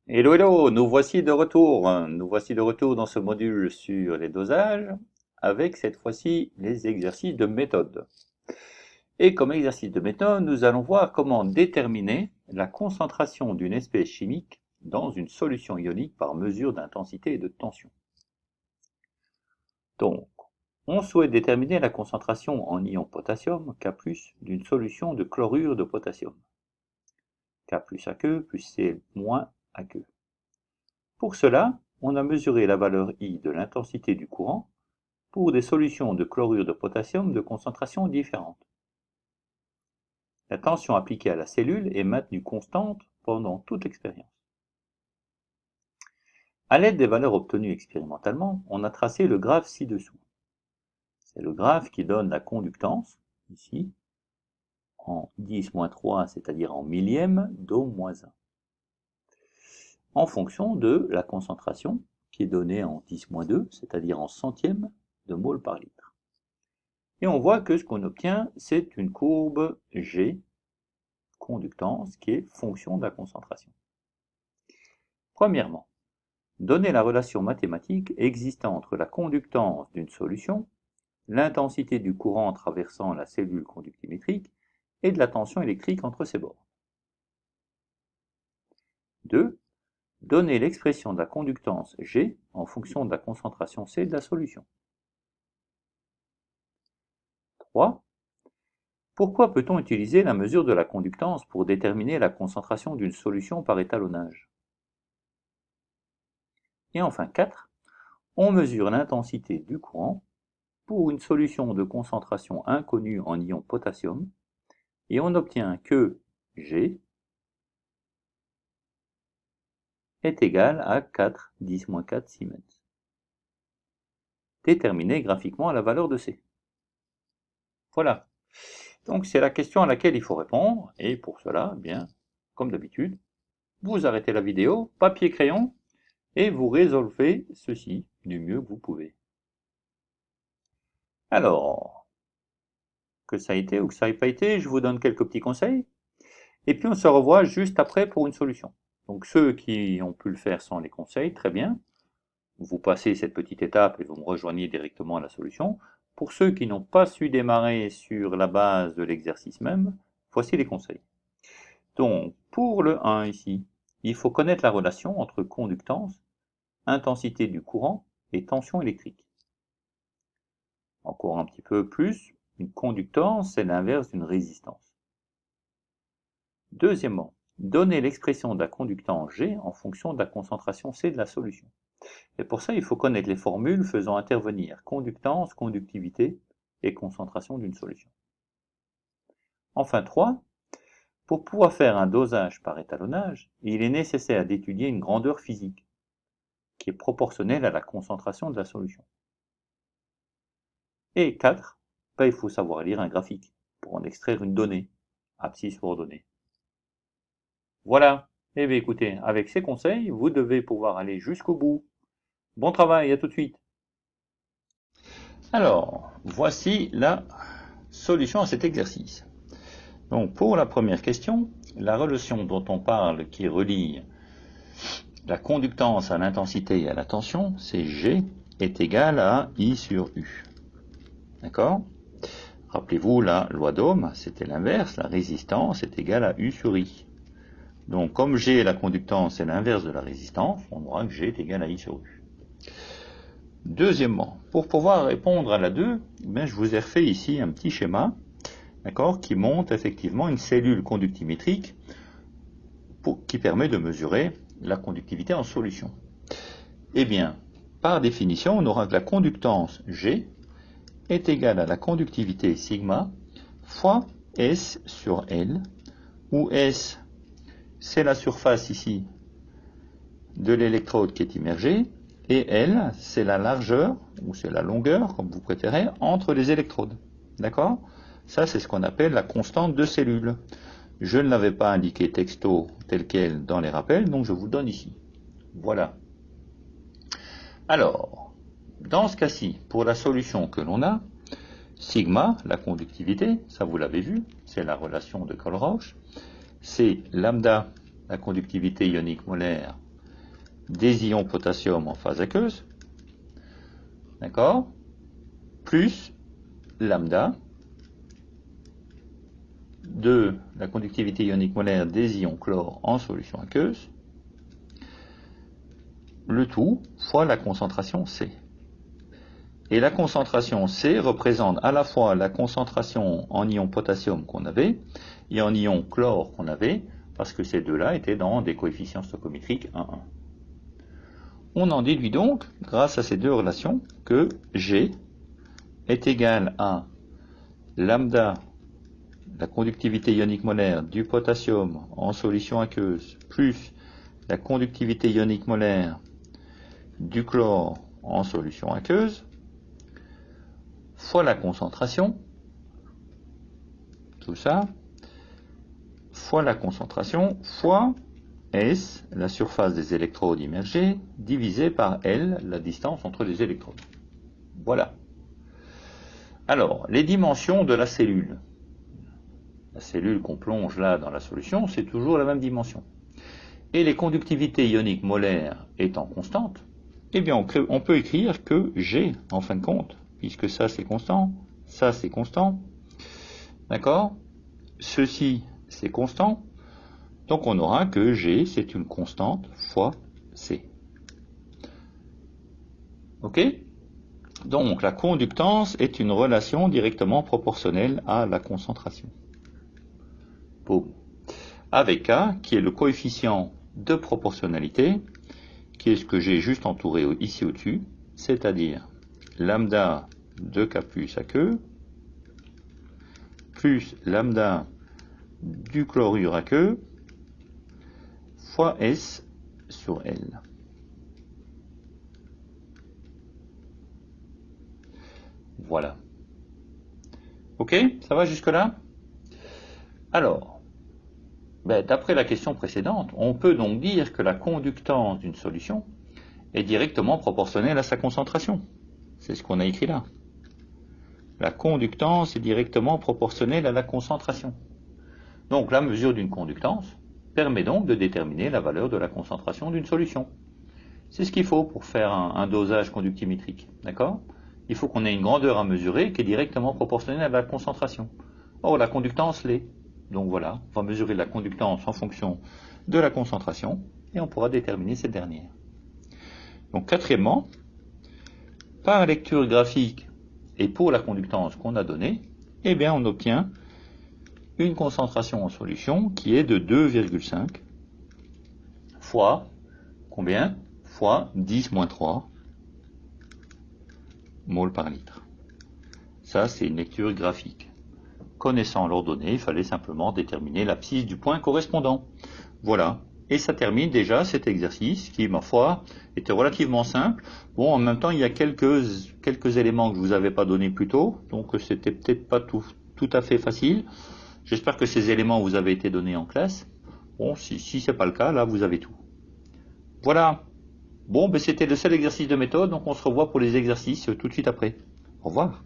Hello, hello, nous voici de retour. Nous voici de retour dans ce module sur les dosages, avec cette fois-ci les exercices de méthode. Et comme exercice de méthode, nous allons voir comment déterminer la concentration d'une espèce chimique dans une solution ionique par mesure d'intensité et de tension. Donc, on souhaite déterminer la concentration en ion potassium, K+, d'une solution de chlorure de potassium, K plus aqueux plus Cl moins aqueux. Pour cela, on a mesuré la valeur I de l'intensité du courant pour des solutions de chlorure de potassium de concentration différentes. La tension appliquée à la cellule est maintenue constante pendant toute l'expérience. À l'aide des valeurs obtenues expérimentalement, on a tracé le graphe ci-dessous. C'est le graphe qui donne la conductance, ici, en 10-3, c'est-à-dire en millième d'O-1, en fonction de la concentration, qui est donnée en 10-2, c'est-à-dire en centièmes de mol par litre. Et on voit que ce qu'on obtient, c'est une courbe G, conductance, qui est fonction de la concentration. Premièrement, donner la relation mathématique existant entre la conductance d'une solution, l'intensité du courant traversant la cellule conductimétrique et de la tension électrique entre ses bords. 2. Donner l'expression de la conductance G en fonction de la concentration C de la solution. 3. Pourquoi peut-on utiliser la mesure de la conductance pour déterminer la concentration d'une solution par étalonnage? Et enfin 4. On mesure l'intensité du courant pour une solution de concentration inconnue en ion potassium et on obtient que G est égal à 4-10-4 Siemens. Déterminer graphiquement la valeur de C. Voilà. Donc c'est la question à laquelle il faut répondre et pour cela, bien, comme d'habitude, vous arrêtez la vidéo, papier crayon et vous résolvez ceci du mieux que vous pouvez. Alors, que ça a été ou que ça n'ait pas été, je vous donne quelques petits conseils. Et puis on se revoit juste après pour une solution. Donc ceux qui ont pu le faire sans les conseils, très bien. Vous passez cette petite étape et vous me rejoignez directement à la solution. Pour ceux qui n'ont pas su démarrer sur la base de l'exercice même, voici les conseils. Donc pour le 1 ici, il faut connaître la relation entre conductance, intensité du courant et tension électrique. Encore un petit peu plus, une conductance, c'est l'inverse d'une résistance. Deuxièmement, donner l'expression de la conductance G en fonction de la concentration C de la solution. Et pour ça, il faut connaître les formules faisant intervenir conductance, conductivité et concentration d'une solution. Enfin 3, pour pouvoir faire un dosage par étalonnage, il est nécessaire d'étudier une grandeur physique qui est proportionnelle à la concentration de la solution. Et 4, il faut savoir lire un graphique pour en extraire une donnée, abscisse ordonnée. Voilà. Eh bien écoutez, avec ces conseils, vous devez pouvoir aller jusqu'au bout. Bon travail, à tout de suite. Alors, voici la solution à cet exercice. Donc pour la première question, la relation dont on parle qui relie la conductance à l'intensité et à la tension, c'est G est égal à I sur U. D'accord? Rappelez-vous la loi d'Ohm, c'était l'inverse, la résistance est égale à U sur I. Donc comme G, la conductance, est l'inverse de la résistance, on aura que G est égal à I sur U. Deuxièmement, pour pouvoir répondre à la 2, je vous ai refait ici un petit schéma, d'accord, qui montre effectivement une cellule conductimétrique qui permet de mesurer la conductivité en solution. Eh bien, par définition, on aura que la conductance G est égale à la conductivité sigma fois S sur L, où S, c'est la surface ici de l'électrode qui est immergée, et L, c'est la largeur, ou c'est la longueur, comme vous préférez, entre les électrodes. D'accord? Ça, c'est ce qu'on appelle la constante de cellule. Je ne l'avais pas indiqué texto tel quel dans les rappels, donc je vous le donne ici. Voilà. Alors, dans ce cas-ci, pour la solution que l'on a, sigma, la conductivité, ça vous l'avez vu, c'est la relation de Colrausch, c'est lambda, la conductivité ionique molaire, des ions potassium en phase aqueuse, d'accord, plus lambda de la conductivité ionique molaire des ions chlore en solution aqueuse, le tout fois la concentration C. Et la concentration C représente à la fois la concentration en ion potassium qu'on avait et en ion chlore qu'on avait, parce que ces deux-là étaient dans des coefficients stoichiométriques 1,1. On en déduit donc, grâce à ces deux relations, que G est égal à lambda, la conductivité ionique molaire du potassium en solution aqueuse, plus la conductivité ionique molaire du chlore en solution aqueuse, fois la concentration, tout ça, fois la concentration, fois S, la surface des électrodes immergées, divisé par L, la distance entre les électrodes. Voilà. Alors, les dimensions de la cellule. La cellule qu'on plonge là dans la solution, c'est toujours la même dimension. Et les conductivités ioniques molaires étant constantes, eh bien on peut écrire que G, en fin de compte, puisque ça c'est constant, d'accord? Ceci c'est constant, donc on aura que G c'est une constante fois C. Ok? Donc la conductance est une relation directement proportionnelle à la concentration. Boum. Avec K qui est le coefficient de proportionnalité, qui est ce que j'ai juste entouré ici au-dessus, c'est-à-dire lambda de K plus aqueux, plus lambda du chlorure aqueux, fois S sur L. Voilà. Ok, ça va jusque-là? Alors, d'après la question précédente, on peut donc dire que la conductance d'une solution est directement proportionnelle à sa concentration. C'est ce qu'on a écrit là. La conductance est directement proportionnelle à la concentration. Donc la mesure d'une conductance permet donc de déterminer la valeur de la concentration d'une solution. C'est ce qu'il faut pour faire un dosage conductimétrique, d'accord? Il faut qu'on ait une grandeur à mesurer qui est directement proportionnelle à la concentration. Or la conductance l'est. Donc voilà, on va mesurer la conductance en fonction de la concentration et on pourra déterminer cette dernière. Donc quatrièmement, par lecture graphique et pour la conductance qu'on a donnée, eh bien on obtient une concentration en solution qui est de 2,5 fois combien? Fois 10-3 moles par litre. Ça, c'est une lecture graphique. Connaissant l'ordonnée, il fallait simplement déterminer l'abscisse du point correspondant. Voilà. Et ça termine déjà cet exercice qui, ma foi, était relativement simple. Bon, en même temps, il y a quelques éléments que je vous avais pas donnés plus tôt, donc c'était peut-être pas tout à fait facile. J'espère que ces éléments vous avaient été donnés en classe. Bon, si c'est pas le cas, là, vous avez tout. Voilà. Bon, c'était le seul exercice de méthode, donc on se revoit pour les exercices tout de suite après. Au revoir.